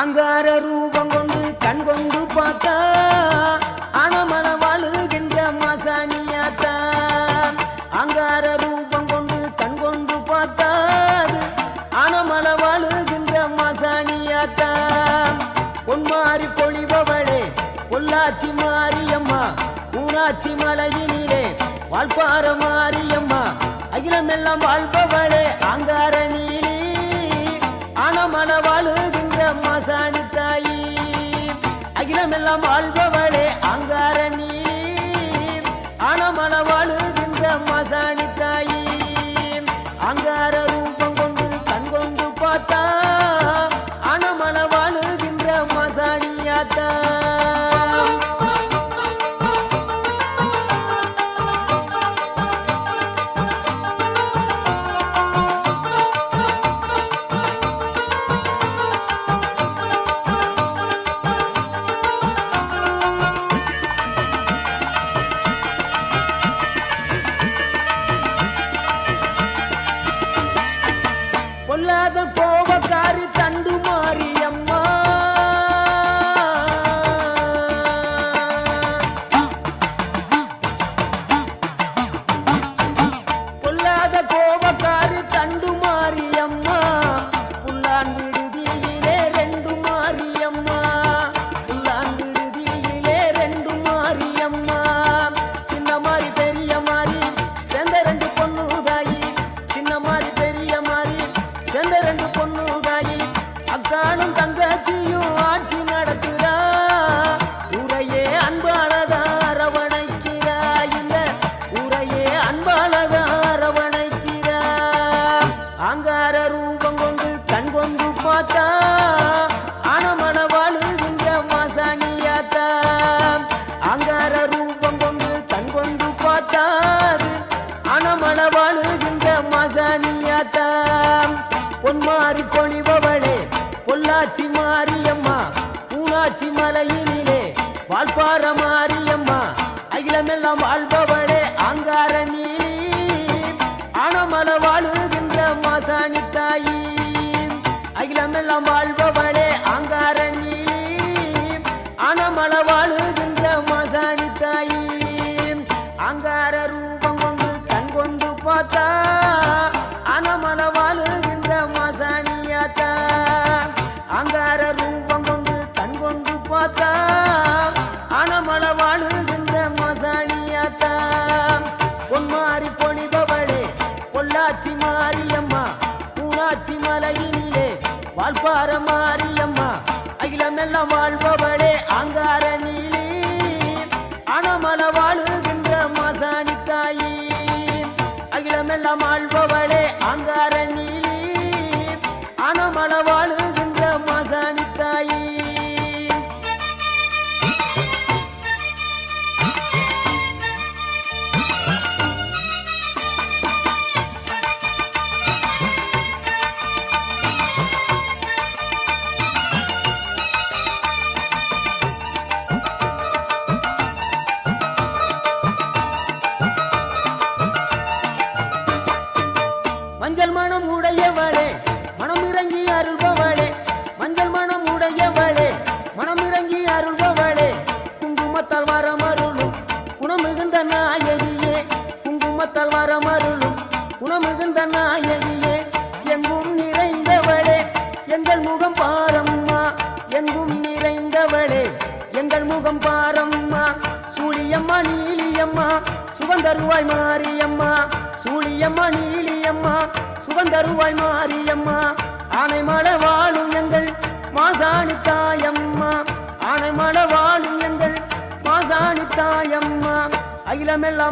அங்கார ரூபம் கொண்டு கண் கொண்டு பார்த்தா அனமன வாழுகின்ற மாசாணியாத்தா. அங்கார ரூபம் கொண்டு கண் கொண்டு பார்த்தா அனமன வாழுகின்ற மாசாணியாத்தா. பொன்மாரி பொழிபவளே பொள்ளாச்சி மாரியம்மா ஊராட்சி மலையினிலே வாழ்பார மாரியம்மா அகிலமெல்லாம் வாழ்பவளே அங்கார நீலி அனமன வாழுகின்ற மாசாணி தாயி. அகிலமெல்லாம் வாழ்பவளே அங்கார நீலி அனமன வாழுகின்ற மாசாணி தாயி. அங்கார ரூபம் கொண்டு கண் கொண்டு பார்த்தா அனமன வாழுகின்ற மாசாணியாத்தா. பொல்லாத கோபக்காரி தண்டு மாரியம்மா பொல்லாத கோபக்காரி தண்டு மாரியம்மா புல்லான் விடுதியிலே ரெண்டு மாரியம்மா புல்லான் விடுதியிலே ரெண்டு மாரியம்மா. சின்ன மாறி பெரிய மாறி சேர்ந்த ரெண்டு பொண்ணு தாயி. சின்ன மாறி பெரிய மாறி சேர்ந்த ரெண்டு பொண்ணு தாயி. அக்கானும் தங்கச்சியும் ஆட்சி நடத்துறா ஊரையே அன்பாளதா அரவணைக்கிறா. இந்த ஊரையே அன்பாளதா அரவணைக்கிறா. அங்கார ரூபம் கொண்டு கண் கொண்டு பார்த்தா அனமன வாழுகின்ற மாசாணியாத்தா. அங்கார ரூபம் கொண்டு கண் கொண்டு பார்த்தா அனமன வாழுகின்ற மாசாணியாத்தா. பொன்மாரி பொழிபவளே பொள்ளாச்சி மாரியம்மா ஊனாட்சி மலையினிலே வாழ்பார மாரியம்மா அகிலமெல்லாம் வாழ்பவளே அங்கார நீலி அனமன வாழுகின்ற மாசாணி தாயி. அகிலமெல்லாம் வாழ்பவளே அங்கார நீலி அனமன வாழுகின்ற மாசாணி தாயி. அங்கார ரூபம் கொண்டு கண் கொண்டு பார்த்தா அனமன வாழுகின்ற மாசாணியாத்தா. அங்கார ரூபம் கொண்டு கண் கொண்டு பார்த்தா அனமன வாழுகின்ற மாசாணியாத்தா. பொன்மாரி பொழிபவளே பொள்ளாச்சி மாரியம்மா ஊனாட்சி மலையினிலே வாழ்பார மாரியம்மா அகிலமெல்லாம் வாழ்பவளே அங்கார நீலி அனமன வாழுகின்ற மாசாணி தாயி. அகிலமெல்லாம் வாழ்பவளே அங்கார நீலி அனமன வாழுகின்ற மாசாணி தாயி. மஞ்சள் மனம் உடையவளே மனம் இறங்கி அருள்பவளே மஞ்சள் மனம் உடையவளே மனம் இறங்கி அருள்பவளே குங்குமத்தால் வரமருளும் குணமிகுந்த நாயகியே. குங்குமத்தால் வரமருளும் குணமிகுந்த நாயகியே. எங்கும் நிறைந்தவளே எங்கள் முகம் பாரம்மா எங்கும் நிறைந்தவளே எங்கள் முகம் பாரம்மா. சூழியம்மா நீலியம்மா சுகந்தருவாய் மாரியம்மா சூழியம்மா நீலியம்மா சுகந்தருவாய் மாரியம்மா. ஆனைமல வாழும் எங்கள் மாசாணி தாயம்மா ஆனைமல வாழும் எங்கள் மாசாணி தாயம்மா அகிலமெல்லாம்